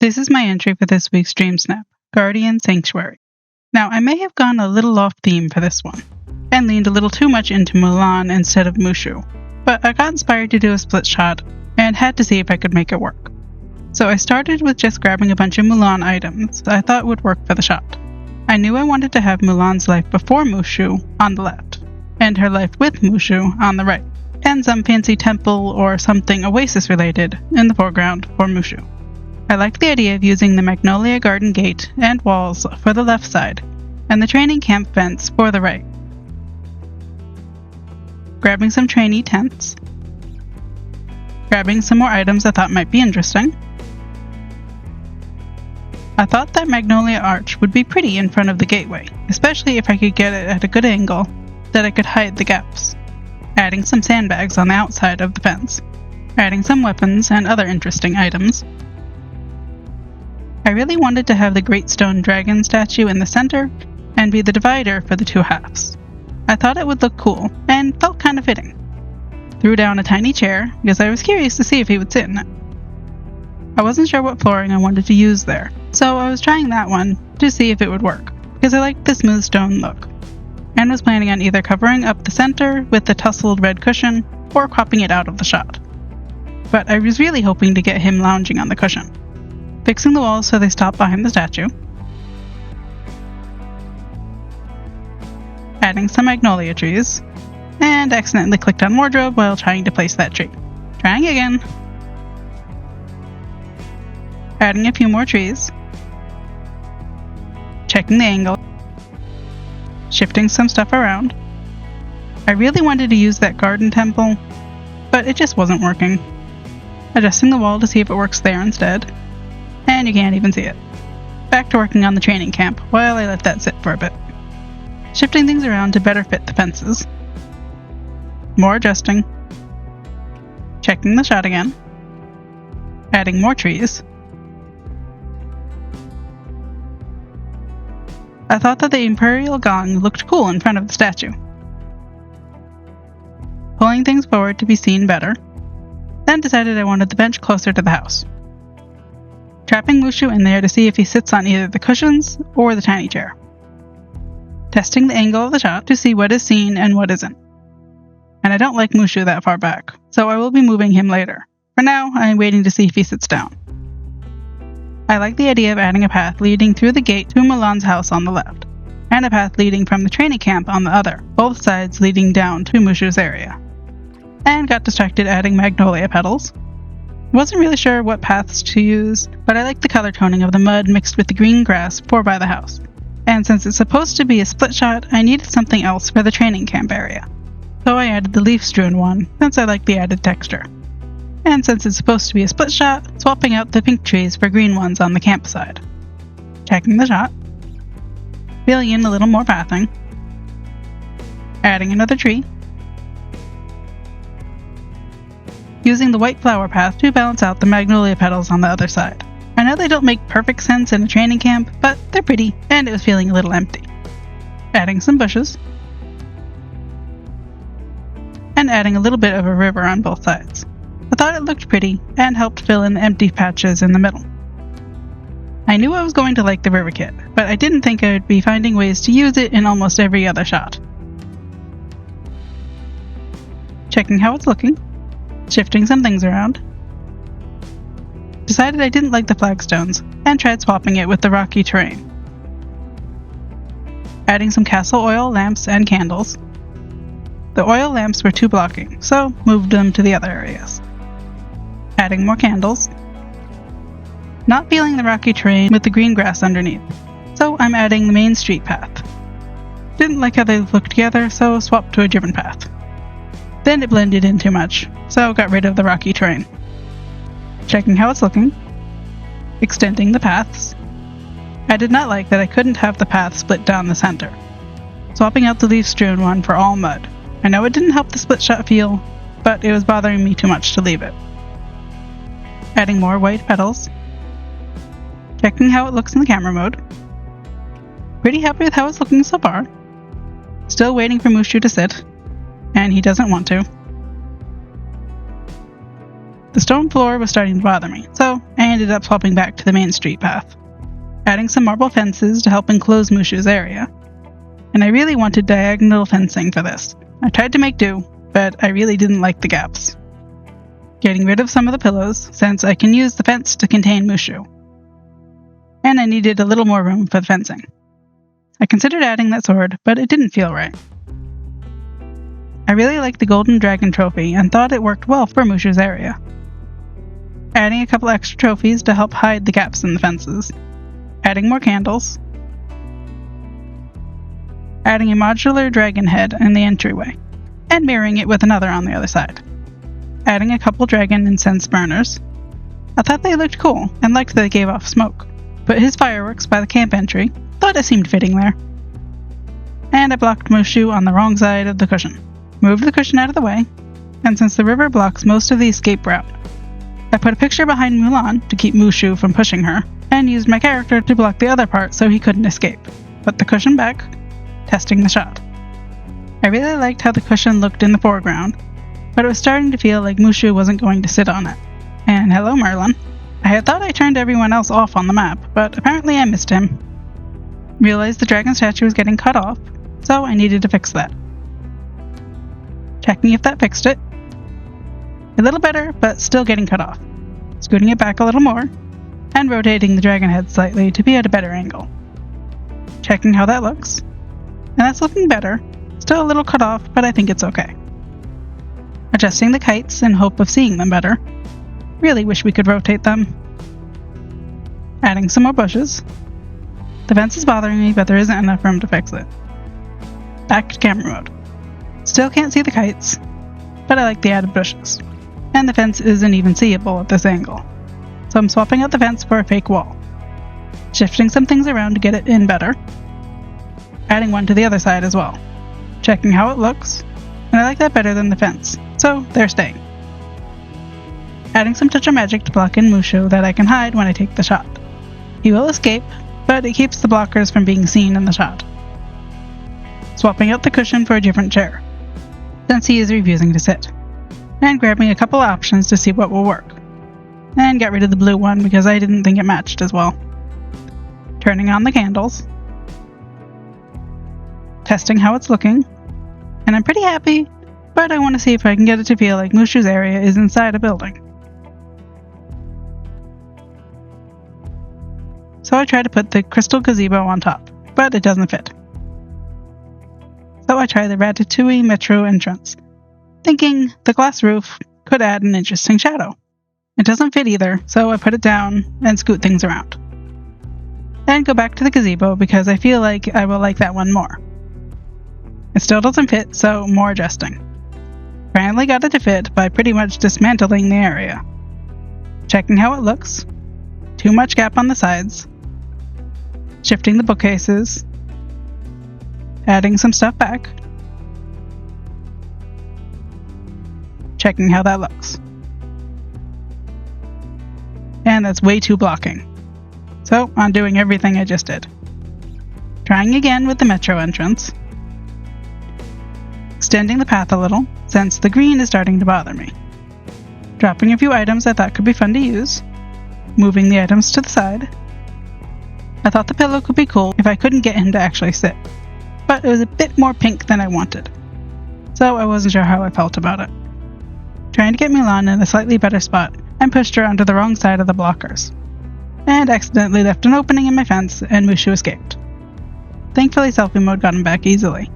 This is my entry for this week's DreamSnap, Guardian Sanctuary. Now, I may have gone a little off theme for this one, and leaned a little too much into Mulan instead of Mushu, but I got inspired to do a split shot, and had to see if I could make it work. So I started with just grabbing a bunch of Mulan items I thought would work for the shot. I knew I wanted to have Mulan's life before Mushu on the left, and her life with Mushu on the right, and some fancy temple or something Oasis related in the foreground for Mushu. I liked the idea of using the Magnolia Garden gate and walls for the left side, and the training camp fence for the right. Grabbing some trainee tents. Grabbing some more items I thought might be interesting. I thought that Magnolia Arch would be pretty in front of the gateway, especially if I could get it at a good angle that I could hide the gaps. Adding some sandbags on the outside of the fence. Adding some weapons and other interesting items. I really wanted to have the Great Stone Dragon statue in the center and be the divider for the two halves. I thought it would look cool and felt kind of fitting. Threw down a tiny chair because I was curious to see if he would sit in it. I wasn't sure what flooring I wanted to use there, so I was trying that one to see if it would work because I liked the smooth stone look, and was planning on either covering up the center with the tussled red cushion or cropping it out of the shot. But I was really hoping to get him lounging on the cushion. Fixing the walls so they stop behind the statue. Adding some magnolia trees, and accidentally clicked on wardrobe while trying to place that tree. Trying again. Adding a few more trees. Checking the angle. Shifting some stuff around. I really wanted to use that garden temple, but it just wasn't working. Adjusting the wall to see if it works there instead. And you can't even see it. Back to working on the training camp while I let that sit for a bit. Shifting things around to better fit the fences. More adjusting. Checking the shot again. Adding more trees. I thought that the Imperial Gong looked cool in front of the statue. Pulling things forward to be seen better. Then decided I wanted the bench closer to the house. Trapping Mushu in there to see if he sits on either the cushions or the tiny chair. Testing the angle of the shot to see what is seen and what isn't. And I don't like Mushu that far back, so I will be moving him later. For now, I am waiting to see if he sits down. I like the idea of adding a path leading through the gate to Mulan's house on the left, and a path leading from the training camp on the other, both sides leading down to Mushu's area. And got distracted adding magnolia petals. Wasn't really sure what paths to use, but I liked the color toning of the mud mixed with the green grass for by the house. And since it's supposed to be a split shot, I needed something else for the training camp area. So I added the leaf-strewn one, since I like the added texture. And since it's supposed to be a split shot, swapping out the pink trees for green ones on the camp side. Checking the shot. Filling in a little more pathing. Adding another tree. Using the white flower path to balance out the magnolia petals on the other side. I know they don't make perfect sense in a training camp, but they're pretty, and it was feeling a little empty. Adding some bushes. And adding a little bit of a river on both sides. I thought it looked pretty, and helped fill in the empty patches in the middle. I knew I was going to like the river kit, but I didn't think I would be finding ways to use it in almost every other shot. Checking how it's looking. Shifting some things around. Decided I didn't like the flagstones, and tried swapping it with the rocky terrain. Adding some castle oil lamps and candles. The oil lamps were too blocking, so moved them to the other areas. Adding more candles. Not feeling the rocky terrain with the green grass underneath, so I'm adding the main street path. Didn't like how they looked together, so swapped to a different path. Then it blended in too much, so got rid of the rocky terrain. Checking how it's looking. Extending the paths. I did not like that I couldn't have the path split down the center. Swapping out the leaf-strewn one for all mud. I know it didn't help the split shot feel, but it was bothering me too much to leave it. Adding more white petals. Checking how it looks in the camera mode. Pretty happy with how it's looking so far. Still waiting for Mushu to sit, and he doesn't want to. The stone floor was starting to bother me, so I ended up swapping back to the main street path, adding some marble fences to help enclose Mushu's area. And I really wanted diagonal fencing for this. I tried to make do, but I really didn't like the gaps. Getting rid of some of the pillows, since I can use the fence to contain Mushu. And I needed a little more room for the fencing. I considered adding that sword, but it didn't feel right. I really liked the golden dragon trophy and thought it worked well for Mushu's area. Adding a couple extra trophies to help hide the gaps in the fences. Adding more candles. Adding a modular dragon head in the entryway, and mirroring it with another on the other side. Adding a couple dragon incense burners. I thought they looked cool and liked that they gave off smoke. Put his fireworks by the camp entry, thought it seemed fitting there. And I blocked Mushu on the wrong side of the cushion. Moved the cushion out of the way, and since the river blocks most of the escape route, I put a picture behind Mulan to keep Mushu from pushing her, and used my character to block the other part so he couldn't escape. Put the cushion back, testing the shot. I really liked how the cushion looked in the foreground, but it was starting to feel like Mushu wasn't going to sit on it. And hello, Merlin. I had thought I turned everyone else off on the map, but apparently I missed him. Realized the dragon statue was getting cut off, so I needed to fix that. Checking if that fixed it. A little better, but still getting cut off. Scooting it back a little more, and rotating the dragon head slightly to be at a better angle. Checking how that looks. And that's looking better. Still a little cut off, but I think it's okay. Adjusting the kites in hope of seeing them better. Really wish we could rotate them. Adding some more bushes. The fence is bothering me, but there isn't enough room to fix it. Back to camera mode. Still can't see the kites, but I like the added bushes. And the fence isn't even seeable at this angle. So I'm swapping out the fence for a fake wall. Shifting some things around to get it in better. Adding one to the other side as well. Checking how it looks, and I like that better than the fence, so they're staying. Adding some touch of magic to block in Mushu that I can hide when I take the shot. He will escape, but it keeps the blockers from being seen in the shot. Swapping out the cushion for a different chair, since he is refusing to sit. And grabbing a couple of options to see what will work. And got rid of the blue one because I didn't think it matched as well. Turning on the candles. Testing how it's looking. And I'm pretty happy, but I want to see if I can get it to feel like Mushu's area is inside a building. So I try to put the crystal gazebo on top, but it doesn't fit. So I try the Ratatouille Metro entrance, thinking the glass roof could add an interesting shadow. It doesn't fit either, so I put it down and scoot things around. Then go back to the gazebo because I feel like I will like that one more. It still doesn't fit, so more adjusting. Finally got it to fit by pretty much dismantling the area. Checking how it looks. Too much gap on the sides. Shifting the bookcases. Adding some stuff back. Checking how that looks. And that's way too blocking. So, undoing everything I just did. Trying again with the metro entrance. Extending the path a little, since the green is starting to bother me. Dropping a few items I thought could be fun to use. Moving the items to the side. I thought the pillow could be cool if I couldn't get him to actually sit, but it was a bit more pink than I wanted, so I wasn't sure how I felt about it. Trying to get Mulan in a slightly better spot, and pushed her onto the wrong side of the blockers, and accidentally left an opening in my fence and Mushu escaped. Thankfully selfie mode got him back easily.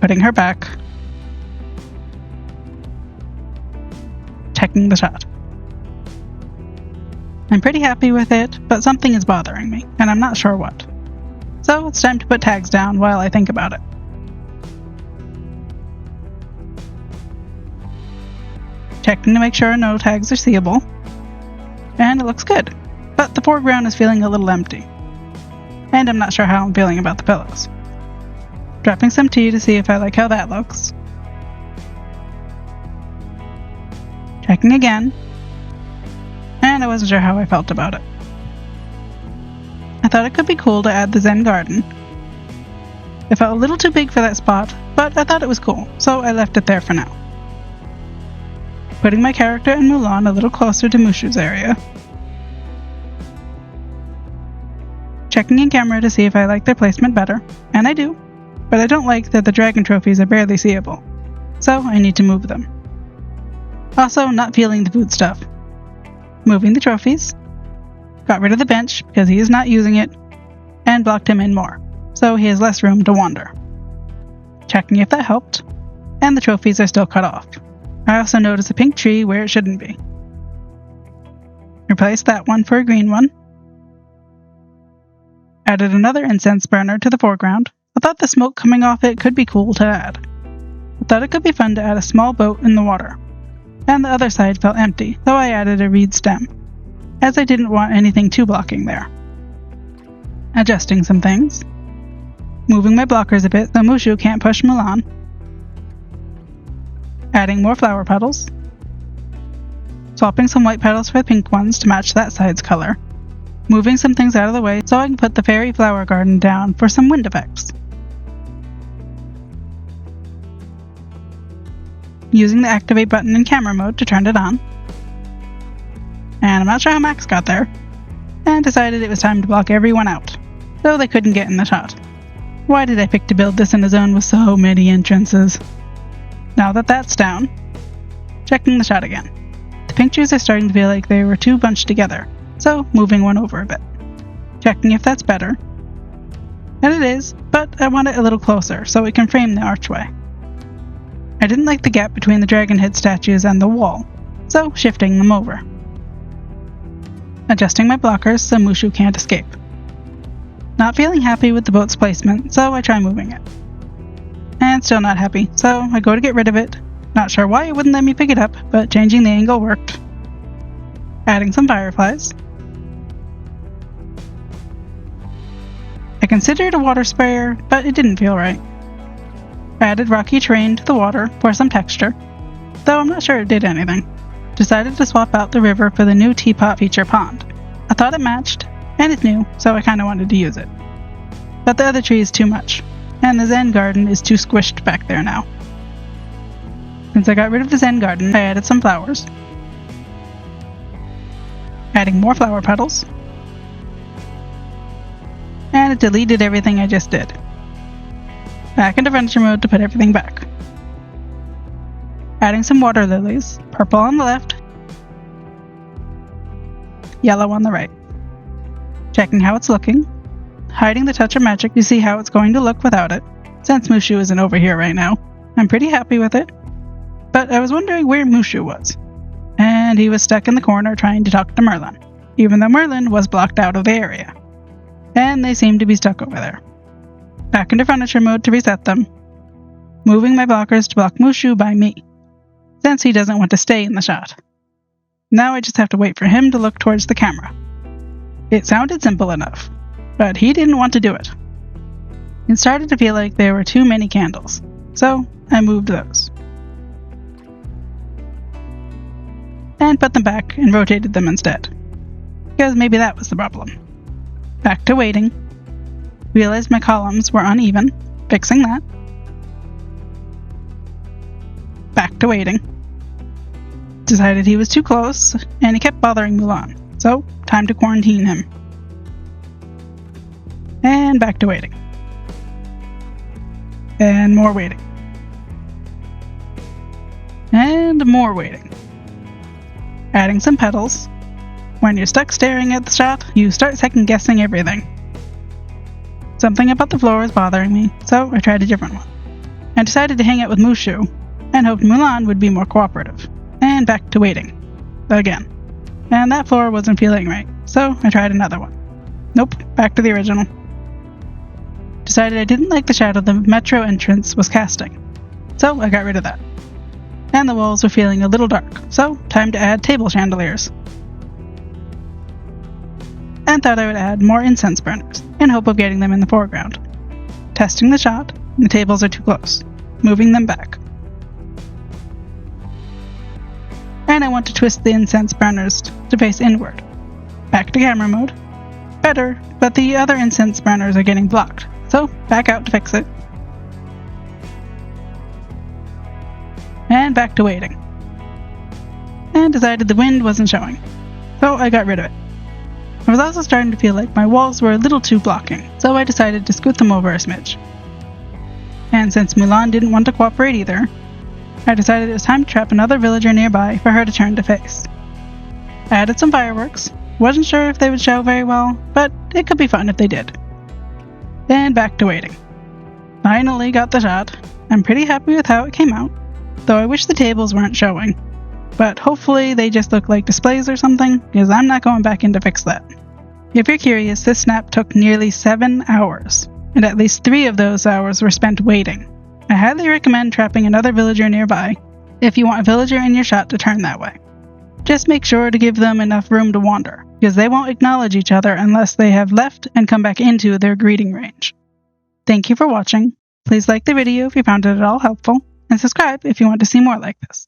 Putting her back. Checking the shot. I'm pretty happy with it, but something is bothering me, and I'm not sure what. So it's time to put tags down while I think about it. Checking to make sure no tags are seeable. And it looks good, but the foreground is feeling a little empty. And I'm not sure how I'm feeling about the pillows. Dropping some tea to see if I like how that looks. Checking again. And I wasn't sure how I felt about it. I thought it could be cool to add the Zen garden. It felt a little too big for that spot, but I thought it was cool, so I left it there for now. putting my character and Mulan a little closer to Mushu's area. Checking in camera to see if I like their placement better, and I do, but I don't like that the dragon trophies are barely seeable, so I need to move them. Also, not feeling the food stuff. Moving the trophies, got rid of the bench because he is not using it, and blocked him in more, so he has less room to wander. Checking if that helped, and the trophies are still cut off. I also noticed a pink tree where it shouldn't be. Replaced that one for a green one. Added another incense burner to the foreground. I thought the smoke coming off it could be cool to add. I thought it could be fun to add a small boat in the water. And the other side felt empty, so I added a reed stem, as I didn't want anything too blocking there. Adjusting some things. Moving my blockers a bit so Mushu can't push Mulan. Adding more flower petals. Swapping some white petals for the pink ones to match that side's color. Moving some things out of the way so I can put the fairy flower garden down for some wind effects. Using the activate button in camera mode to turn it on. And I'm not sure how Max got there. And decided it was time to block everyone out, so they couldn't get in the shot. Why did I pick to build this in a zone with so many entrances? Now that that's down, checking the shot again. The pink trees are starting to feel like they were too bunched together, so moving one over a bit. Checking if that's better. And it is, but I want it a little closer so it can frame the archway. I didn't like the gap between the dragon head statues and the wall, so shifting them over. Adjusting my blockers so Mushu can't escape. Not feeling happy with the boat's placement, so I try moving it. And still not happy, so I go to get rid of it. Not sure why it wouldn't let me pick it up, but changing the angle worked. Adding some fireflies. I considered a water sprayer, but it didn't feel right. Added rocky terrain to the water for some texture, though I'm not sure it did anything. Decided to swap out the river for the new teapot feature pond. I thought it matched, and it's new, so I kinda wanted to use it. But the other tree is too much, and the Zen garden is too squished back there now. Since I got rid of the Zen garden, I added some flowers. Adding more flower petals. And it deleted everything I just did. Back into furniture mode to put everything back. Adding some water lilies, purple on the left, yellow on the right. Checking how it's looking, hiding the touch of magic to see how it's going to look without it, since Mushu isn't over here right now. I'm pretty happy with it, but I was wondering where Mushu was, and he was stuck in the corner trying to talk to Merlin, even though Merlin was blocked out of the area, and they seem to be stuck over there. Back into furniture mode to reset them, moving my blockers to block Mushu by me, since he doesn't want to stay in the shot. Now I just have to wait for him to look towards the camera. It sounded simple enough, but he didn't want to do it. It started to feel like there were too many candles, so I moved those. And put them back and rotated them instead, because maybe that was the problem. Back to waiting. Realized my columns were uneven, fixing that. Back to waiting. Decided he was too close, and he kept bothering Mulan, so time to quarantine him. And back to waiting. And more waiting. And more waiting. Adding some petals. When you're stuck staring at the shot, you start second-guessing everything. Something about the floor was bothering me, so I tried a different one. I decided to hang out with Mushu, and hoped Mulan would be more cooperative. And back to waiting. Again. And that floor wasn't feeling right, so I tried another one. Nope, back to the original. Decided I didn't like the shadow the metro entrance was casting, so I got rid of that. And the walls were feeling a little dark, so time to add table chandeliers. And thought I would add more incense burners, in hope of getting them in the foreground. Testing the shot, the tables are too close. Moving them back. And I want to twist the incense burners to face inward. Back to camera mode. Better, but the other incense burners are getting blocked, so back out to fix it. And back to waiting. and decided the wind wasn't showing, so I got rid of it. I was also starting to feel like my walls were a little too blocking, so I decided to scoot them over a smidge. And since Mulan didn't want to cooperate either, I decided it was time to trap another villager nearby for her to turn to face. I added some fireworks, wasn't sure if they would show very well, but it could be fun if they did. And back to waiting. Finally got the shot. I'm pretty happy with how it came out, though I wish the tables weren't showing. But hopefully they just look like displays or something, because I'm not going back in to fix that. If you're curious, this snap took nearly 7 hours, and at least 3 of those hours were spent waiting. I highly recommend trapping another villager nearby if you want a villager in your shot to turn that way. Just make sure to give them enough room to wander, because they won't acknowledge each other unless they have left and come back into their greeting range. Thank you for watching. Please like the video if you found it at all helpful, and subscribe if you want to see more like this.